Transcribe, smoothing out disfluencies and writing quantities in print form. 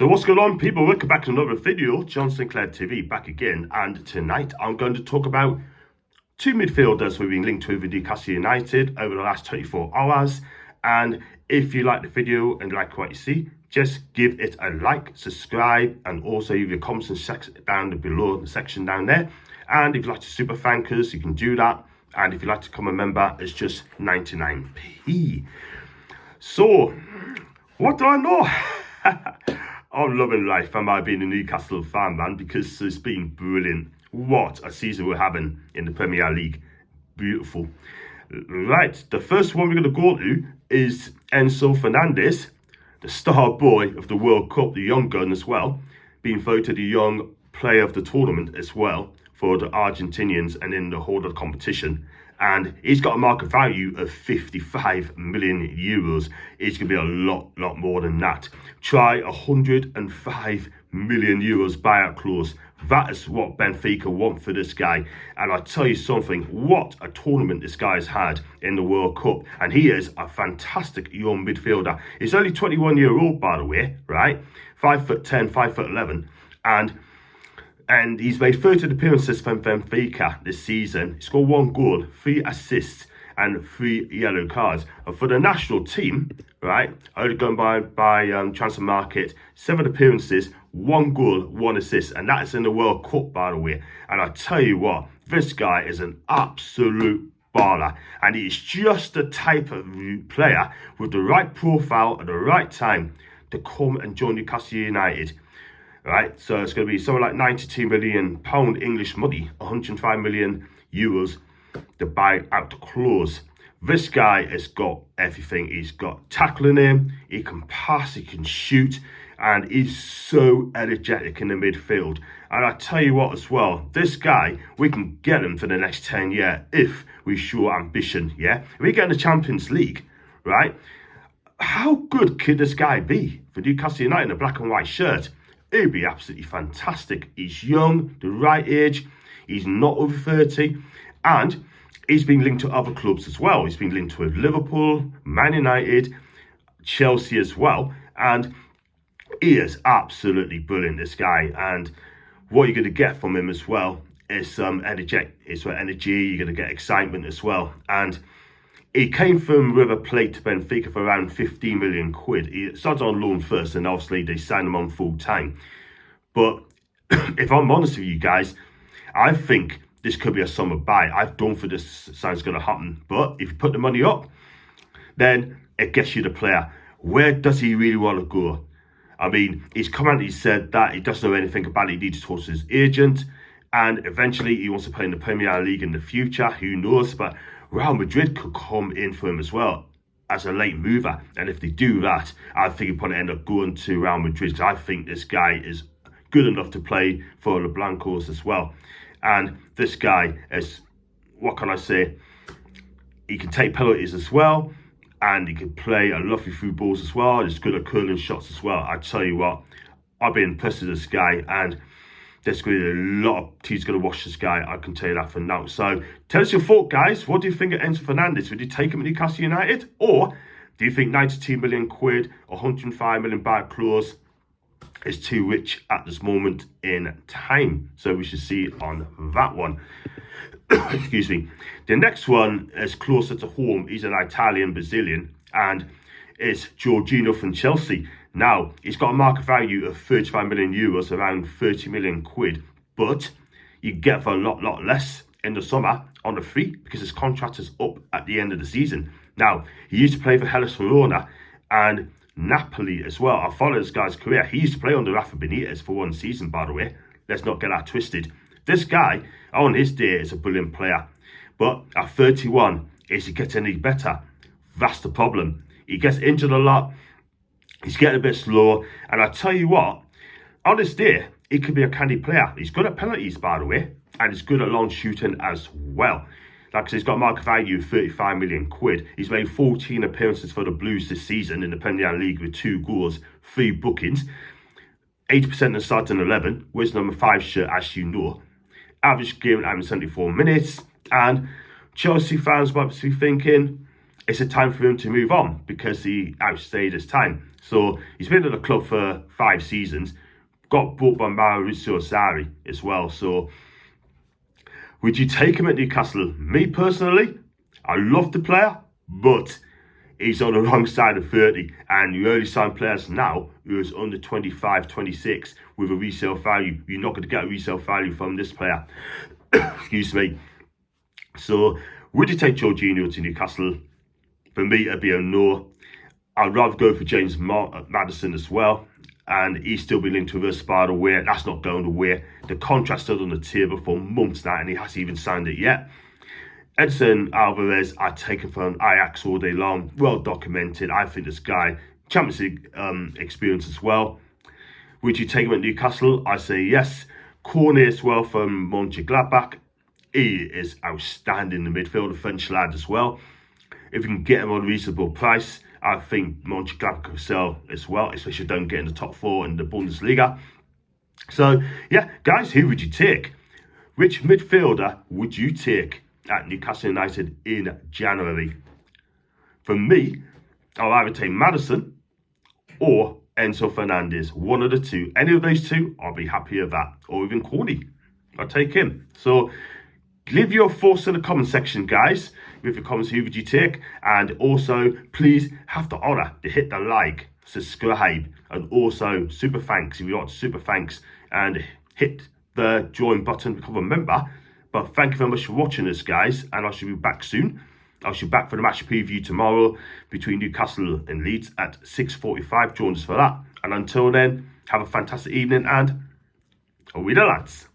So what's going on, people? Welcome back to another video. Sinclair TV back again, and tonight I'm going to talk about two midfielders who've been linked with Newcastle United over the last 24 hours. And if you like the video and like what you see, just give it a like, subscribe, and also leave your comments down below in the section down there. And if you like to super thank us, you can do that. And if you'd like to become a member, it's just 99p. So, what do I know? I'm loving life. Am I being a Newcastle fan, man? Because it's been brilliant. What a season we're having in the Premier League. Beautiful. Right, the first one we're going to go to is Enzo Fernandez, the star boy of the World Cup, the young gun as well, being voted the young player of the tournament as well for the Argentinians and in the whole of the competition. And he's got a market value of 55 million euros. It's going to be a lot more than that. Try 105 million euros buyout clause. That is what Benfica want for this guy. And I tell you something, what a tournament this guy's had in the World Cup. And he is a fantastic young midfielder. He's only 21-year-old, by the way, right? 5'10", 5'11", and he's made 30 appearances for Benfica this season. He scored 1 goal, 3 assists, and 3 yellow cards. And for the national team, right, only going by transfer market, 7 appearances, 1 goal, 1 assist, and that is in the World Cup, by the way. And I tell you what, this guy is an absolute baller, and he's just the type of player with the right profile at the right time to come and join Newcastle United. Right, so it's going to be something like £92 million English money, 105 million euros, the buyout clause. This guy has got everything. He's got tackling him, he can pass, he can shoot, and he's so energetic in the midfield. And I tell you what as well, this guy, we can get him for the next 10 years if we show ambition, yeah? If we get in the Champions League, right, how good could this guy be for Newcastle United in a black and white shirt? It'd be absolutely fantastic. He's young, the right age. He's not over 30. And he's been linked to other clubs as well. He's been linked with Liverpool, Man United, Chelsea as well. And he is absolutely brilliant, this guy. And what you're going to get from him as well is some energy. It's energy. You're going to get excitement as well. And he came from River Plate to Benfica for around 15 million quid. He started on loan first, and obviously they signed him on full time. But if I'm honest with you guys, I think this could be a summer buy. I don't think this sounds going to happen. But if you put the money up, then it gets you the player. Where does he really want to go? I mean, he's come out and he said that he doesn't know anything about it. He needs to talk to his agent. And eventually he wants to play in the Premier League in the future. Who knows? But Real Madrid could come in for him as well as a late mover. And if they do that, I think he'll probably end up going to Real Madrid, because I think this guy is good enough to play for the Blancos as well. And this guy is, what can I say? He can take penalties as well, and he can play a lovely through balls as well. He's good at curling shots as well. I tell you what, I've been impressed with this guy, and there's going to be a lot of teams going to watch this guy. I can tell you that for now. So tell us your thought, guys. What do you think of Enzo Fernandez? Would you take him at Newcastle United? Or do you think 92 million quid, 105 million buyout clause is too rich at this moment in time? So we should see on that one. Excuse me. The next one is closer to home. He's an Italian Brazilian, and it's Jorginho from Chelsea. Now, he's got a market value of 35 million euros, around 30 million quid, but you get for a lot less in the summer on the free, because his contract is up at the end of the season. Now, he used to play for Hellas Verona and Napoli as well. I followed this guy's career. He used to play under Rafa Benitez for 1 season, by the way. Let's not get that twisted. This guy, on his day, is a brilliant player. But at 31, is he getting any better? That's the problem. He gets injured a lot. He's getting a bit slow. And I tell you what, on his day, he could be a candy player. He's good at penalties, by the way. And he's good at long shooting as well. Like I said, he's got a market value of 35 million quid. He's made 14 appearances for the Blues this season in the Premier League with 2 goals, 3 bookings. 80% in the starting 11, with number 5 shirt, as you know. Average game at 74 minutes. And Chelsea fans might be thinking, it's a time for him to move on because he outstayed his time. So he's been at the club for 5 seasons, got bought by Maurizio Sarri as well. So would you take him at Newcastle? Me personally, I love the player, but he's on the wrong side of 30, and you only sign players now who is under 25, 26 with a resale value. You're not going to get a resale value from this player. Excuse me. So would you take Jorginho to Newcastle? For me, it'd be a no. I'd rather go for James Maddison as well, and he's still been linked to a Sparta where that's not going away. The contract stood on the table for months now, and he hasn't even signed it yet. Edson Alvarez, I'd take him from Ajax all day long. Well documented. I think this guy, Champions League experience as well. Would you take him at Newcastle? I say yes. Cornet as well from Mönchengladbach. He is outstanding in the midfield, a French lad as well. If you can get him on a reasonable price, I think Mönchengladbach could sell as well, especially if they don't get in the top 4 in the Bundesliga. So, yeah, guys, who would you take? Which midfielder would you take at Newcastle United in January? For me, I'll either take Maddison or Enzo Fernandez. One of the two. Any of those two, I'll be happy with that. Or even Corny. I'll take him. So leave your thoughts in the comment section, guys. With your comments, who would you take? And also, please have the honor to hit the like, subscribe, and also super thanks if you want super thanks, and hit the join button, become a member. But thank you very much for watching this, guys, and I shall be back soon. I shall be back for the match preview tomorrow between Newcastle and Leeds at 6:45. Join us for that. And until then, have a fantastic evening and away the lads.